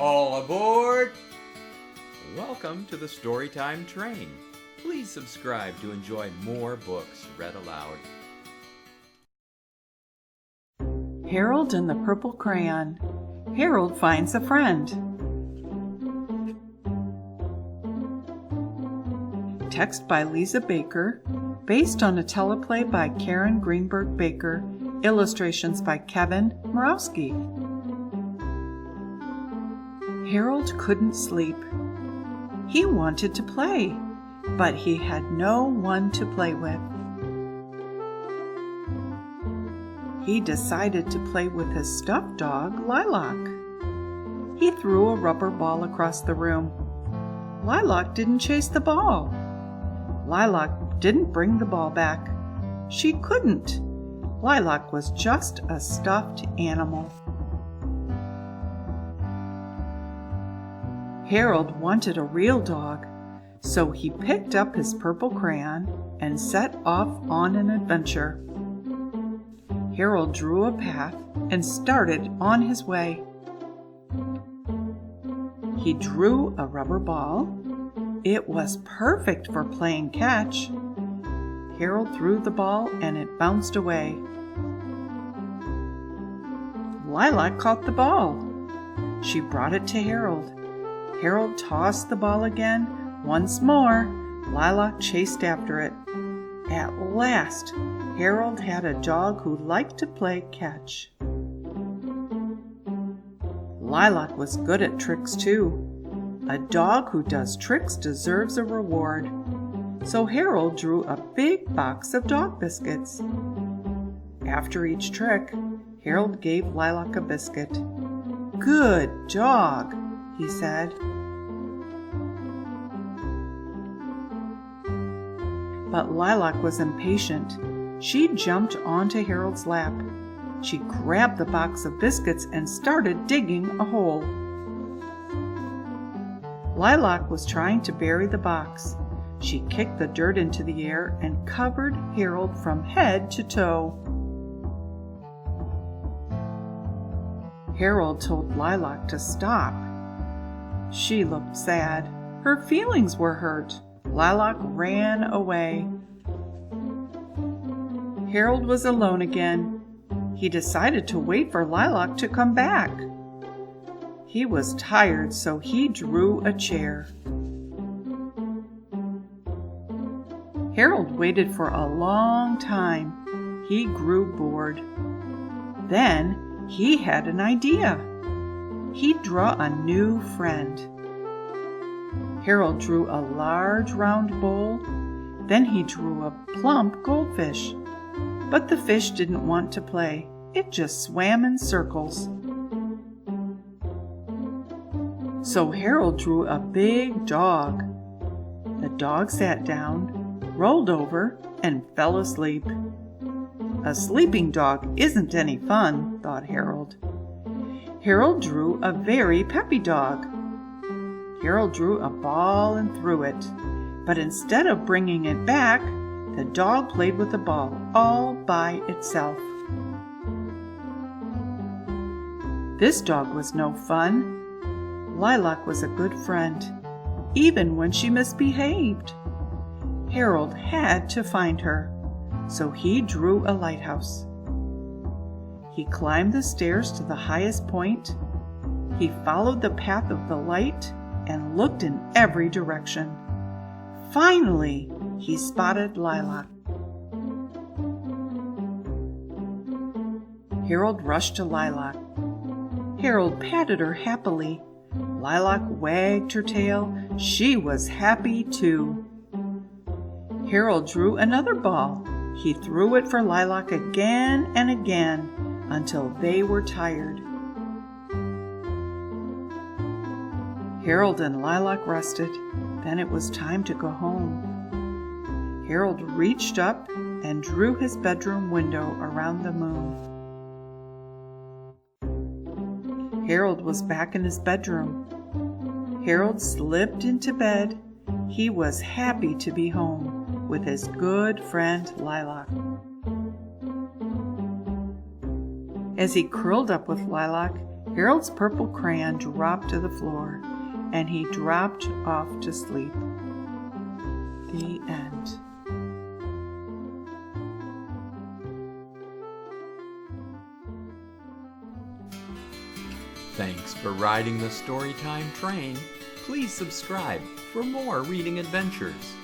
All aboard! Welcome to the Storytime train. Please subscribe to enjoy more books read aloud. Harold and the Purple Crayon. Harold finds a friend. Text by Lisa Baker, based on a teleplay by Karen Greenberg Baker, illustrations by Kevin Morawski. Harold couldn't sleep. He wanted to play, but he had no one to play with. He decided to play with his stuffed dog, Lilac. He threw a rubber ball across the room. Lilac didn't chase the ball. Lilac didn't bring the ball back. She couldn't. Lilac was just a stuffed animal. Harold wanted a real dog, so he picked up his purple crayon and set off on an adventure. Harold drew a path and started on his way. He drew a rubber ball. It was perfect for playing catch. Harold threw the ball and it bounced away. Lilac caught the ball. She brought it to Harold. Harold tossed the ball again. Once more, Lilac chased after it. At last, Harold had a dog who liked to play catch. Lilac was good at tricks too. A dog who does tricks deserves a reward. So Harold drew a big box of dog biscuits. After each trick, Harold gave Lilac a biscuit. "Good dog," he said. But Lilac was impatient. She jumped onto Harold's lap. She grabbed the box of biscuits and started digging a hole. Lilac was trying to bury the box. She kicked the dirt into the air and covered Harold from head to toe. Harold told Lilac to stop. She looked sad. Her feelings were hurt. Lilac ran away. Harold was alone again. He decided to wait for Lilac to come back. He was tired, so he drew a chair. Harold waited for a long time. He grew bored. Then he had an idea. He'd draw a new friend. Harold drew a large round bowl. Then he drew a plump goldfish. But the fish didn't want to play. It just swam in circles. So Harold drew a big dog. The dog sat down, rolled over, and fell asleep. A sleeping dog isn't any fun, thought Harold. Harold drew a very peppy dog. Harold drew a ball and threw it, but instead of bringing it back, the dog played with the ball all by itself. This dog was no fun. Lilac was a good friend, even when she misbehaved. Harold had to find her, so he drew a lighthouse. He climbed the stairs to the highest point. He followed the path of the light and looked in every direction. Finally, he spotted Lilac. Harold rushed to Lilac. Harold patted her happily. Lilac wagged her tail. She was happy too. Harold drew another ball. He threw it for Lilac again and again until they were tired. Harold and Lilac rested. Then it was time to go home. Harold reached up and drew his bedroom window around the moon. Harold was back in his bedroom. Harold slipped into bed. He was happy to be home with his good friend Lilac. As he curled up with Lilac, Harold's purple crayon dropped to the floor, and he dropped off to sleep. The end. Thanks for riding the Storytime train. Please subscribe for more reading adventures.